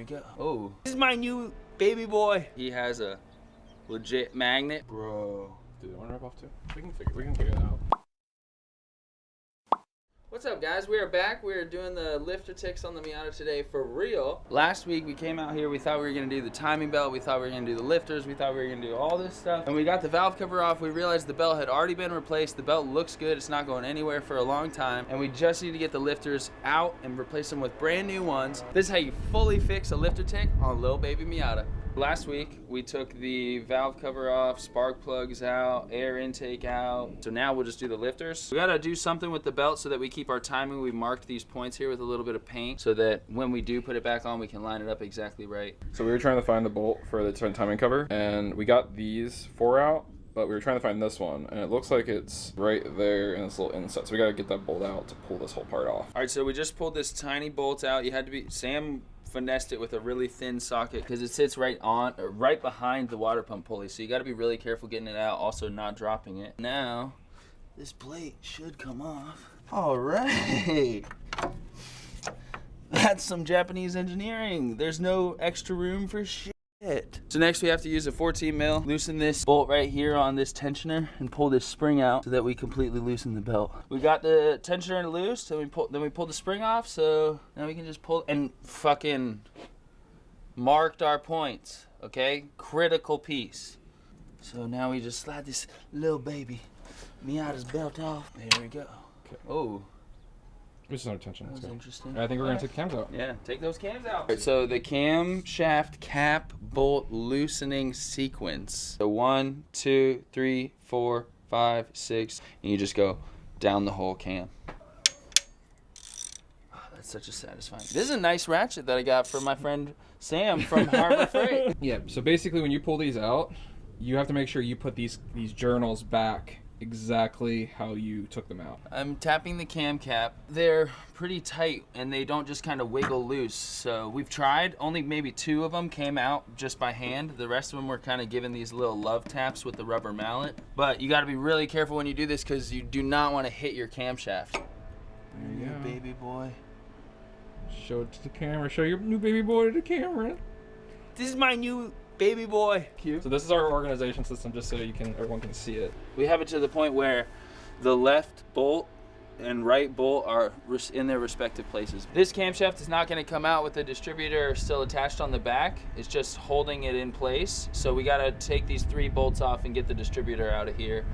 go. Oh, this is my new baby boy. He has a legit magnet. Bro. Dude, I want to rip off too. We can figure that out. What's up, guys? We are back. We are doing the lifter ticks on the Miata today for real. Last week we came out here, we thought we were gonna do the timing belt, we thought we were gonna do the lifters, we thought we were gonna do all this stuff. And we got the valve cover off, we realized the belt had already been replaced. The belt looks good, it's not going anywhere for a long time. And we just need to get the lifters out and replace them with brand new ones. This is how you fully fix a lifter tick on a little baby Miata. Last week, we took the valve cover off, spark plugs out, air intake out. So now we'll just do the lifters. We gotta do something with the belt so that we keep our timing. We marked these points here with a little bit of paint so that when we do put it back on, we can line it up exactly right. So we were trying to find the bolt for the timing cover, and we got these 4 out, but we were trying to find this one, and it looks like it's right there in this little inset. So we gotta get that bolt out to pull this whole part off. All right, so we just pulled this tiny bolt out. You had to be, Sam finessed it with a really thin socket because it sits right behind the water pump pulley. So you got to be really careful getting it out, also not dropping it. Now, this plate should come off. All right. That's some Japanese engineering. There's no extra room for shit. So next we have to use a 14 mil, loosen this bolt right here on this tensioner and pull this spring out so that we completely loosen the belt. We got the tensioner loose, and then we pulled the spring off, so now we can just pull and fucking marked our points, okay? Critical piece. So now we just slide this little baby Miata's belt off. There we go. Okay. Oh. This is our tension. That was interesting. I think we're gonna take the cams out. Yeah, take those cams out. All right, so the camshaft cap bolt loosening sequence. So 1, 2, 3, 4, 5, 6, and you just go down the whole cam. Oh, that's such a satisfying. This is a nice ratchet that I got from my friend Sam from Harbor Freight. Yeah. So basically, when you pull these out, you have to make sure you put these journals back exactly how you took them out. I'm tapping the cam cap. They're pretty tight and they don't just kind of wiggle loose. So we've tried, only maybe 2 of them came out just by hand. The rest of them were kind of given these little love taps with the rubber mallet. But you got to be really careful when you do this because you do not want to hit your camshaft. There you go, baby boy. Show it to the camera. Show your new baby boy to the camera. This is my new baby boy. Cute. So this is our organization system, just so everyone can see it. We have it to the point where the left bolt and right bolt are in their respective places. This camshaft is not going to come out with the distributor still attached on the back. It's just holding it in place. So we got to take these 3 bolts off and get the distributor out of here.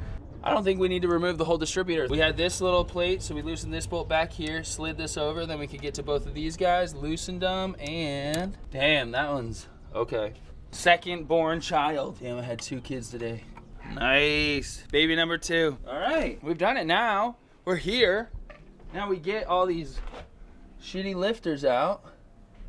I don't think we need to remove the whole distributor. We had this little plate, so we loosened this bolt back here, slid this over, then we could get to both of these guys, loosened them, and damn, that one's okay. Second born child. Damn, I had 2 kids today. Nice. Baby number 2. All right, we've done it now. We're here. Now we get all these shitty lifters out.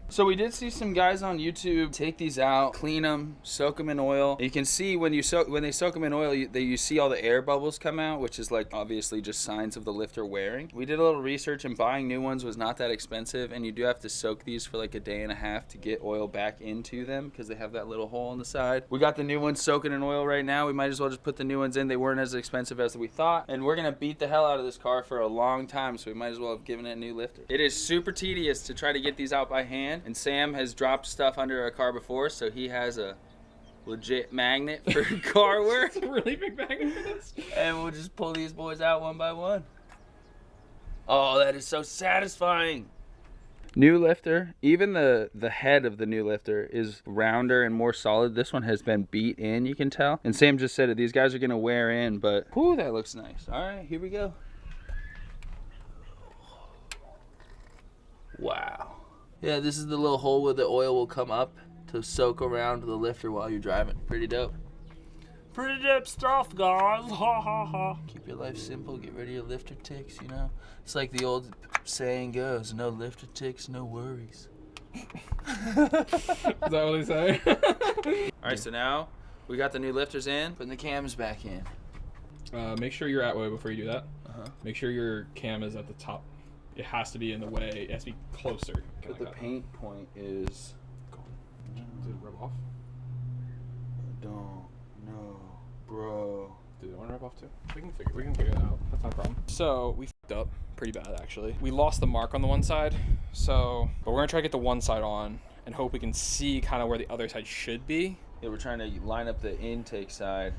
So we did see some guys on YouTube take these out, clean them, soak them in oil. You can see when they soak them in oil, you see all the air bubbles come out, which is like obviously just signs of the lifter wearing. We did a little research and buying new ones was not that expensive, and you do have to soak these for like a day and a half to get oil back into them because they have that little hole on the side. We got the new ones soaking in oil right now. We might as well just put the new ones in. They weren't as expensive as we thought, and we're gonna beat the hell out of this car for a long time, so we might as well have given it a new lifter. It is super tedious to try to get these out by hand. And Sam has dropped stuff under a car before, so he has a legit magnet for car work. It's a really big magnet for this. And we'll just pull these boys out one by one. Oh, that is so satisfying. New lifter, even the head of the new lifter is rounder and more solid. This one has been beat in, you can tell. And Sam just said it, these guys are gonna wear in, but whew, that looks nice. All right, here we go. Wow. Yeah, this is the little hole where the oil will come up to soak around the lifter while you're driving. Pretty dope. Pretty dope stuff, guys. Ha ha ha. Keep your life simple. Get rid of your lifter ticks, you know? It's like the old saying goes, no lifter ticks, no worries. Is that what they say? All right, so now we got the new lifters in, putting the cams back in. Make sure you're at way before you do that. Make sure your cam is at the top. It has to be in the way. It has to be closer. But the paint point is gone. Did it rub off? I don't know, bro. Dude, I want to rub off too. We can figure that out. That's not a problem. So we fucked up pretty bad actually. We lost the mark on the one side. But we're gonna try to get the one side on, and hope we can see kind of where the other side should be. Yeah, we're trying to line up the intake side.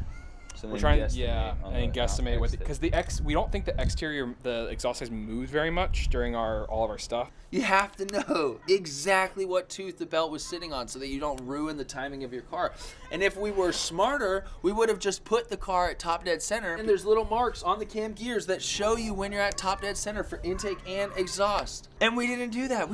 So We're trying, and guesstimate what, because we don't think the exterior, the exhaust size moves very much during all of our stuff. You have to know exactly what tooth the belt was sitting on so that you don't ruin the timing of your car. And if we were smarter, we would have just put the car at top dead center. And there's little marks on the cam gears that show you when you're at top dead center for intake and exhaust. And we didn't do that.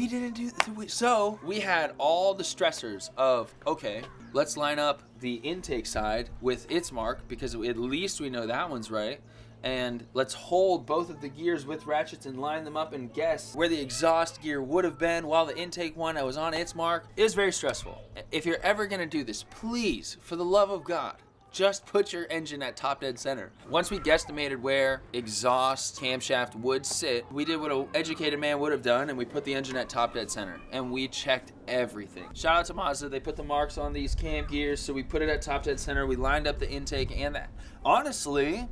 So we had all the stressors of, okay, let's line up the intake side with its mark because at least we know that one's right. And let's hold both of the gears with ratchets and line them up and guess where the exhaust gear would have been while the intake one was on its mark. It was very stressful. If you're ever gonna do this, please, for the love of God, just put your engine at top dead center. Once we guesstimated where exhaust camshaft would sit, we did what an educated man would have done, and we put the engine at top dead center, and we checked everything. Shout out to Mazda, they put the marks on these cam gears, so we put it at top dead center, we lined up the intake and that. Honestly,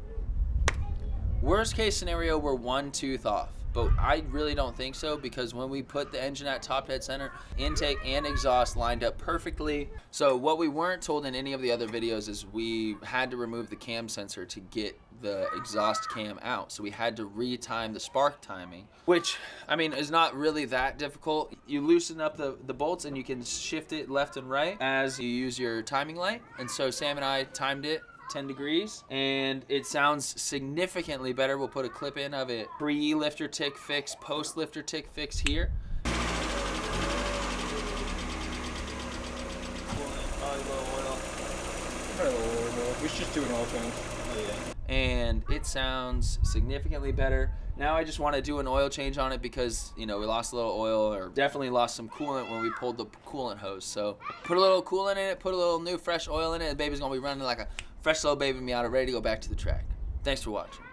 worst case scenario, we're one tooth off. But I really don't think so, because when we put the engine at top dead center, intake and exhaust lined up perfectly. So what we weren't told in any of the other videos is we had to remove the cam sensor to get the exhaust cam out. So we had to retime the spark timing, which, I mean, is not really that difficult. You loosen up the bolts and you can shift it left and right as you use your timing light. And so Sam and I timed it 10 degrees, and it sounds significantly better. We'll put a clip in of it pre-lifter tick fix, post-lifter tick fix here. We should just do an oil change. And it sounds significantly better. Now I just want to do an oil change on it because, you know, we lost a little oil, or definitely lost some coolant when we pulled the coolant hose. So put a little coolant in it, put a little new fresh oil in it, and the baby's gonna be running like a fresh little baby Miata ready to go back to the track. Thanks for watching.